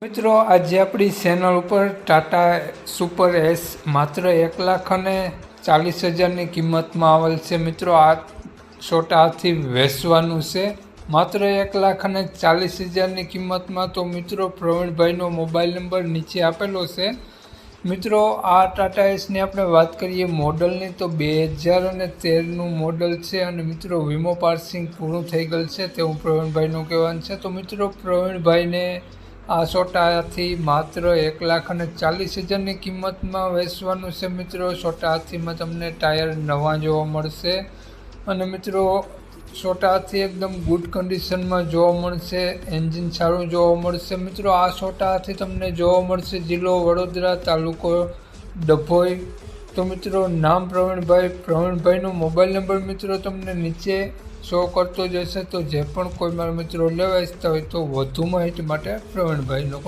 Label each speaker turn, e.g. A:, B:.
A: મિત્રો આજે આપણી ચેનલ ઉપર ટાટા સુપર એસ માત્ર 1,40,000ની કિંમતમાં આવેલ છે। મિત્રો આ છોટા હાથી વેચવાનું છે માત્ર 1,40,000ની કિંમતમાં। તો મિત્રો પ્રવીણભાઈનો મોબાઈલ નંબર નીચે આપેલો છે। મિત્રો આ ટાટા એસની આપણે વાત કરીએ મોડલની તો 2013નું મોડલ છે અને મિત્રો વીમો પાસિંગ પૂરું થઈ ગયેલ છે તેવું પ્રવીણભાઈનું કહેવાનું છે। તો મિત્રો પ્રવીણભાઈને આ છોટા હાથી માત્ર 1,40,000ની કિંમતમાં વેચવાનું છે। મિત્રો છોટા હાથીમાં તમને ટાયર નવા જોવા મળશે અને મિત્રો છોટા હાથી એકદમ ગુડ કન્ડિશનમાં જોવા મળશે, એન્જિન સારું જોવા મળશે। મિત્રો આ છોટા હાથી તમને જોવા મળશે જિલ્લો વડોદરા, તાલુકો ડભોઈ। તો મિત્રો નામ પ્રવીણભાઈનો મોબાઈલ નંબર મિત્રો તમને નીચે શો કરતો જશે। તો જે પણ કોઈ મારા મિત્રો લેવા ઈચ્છતા હોય તો વધુ માહિતી માટે પ્રવીણભાઈનો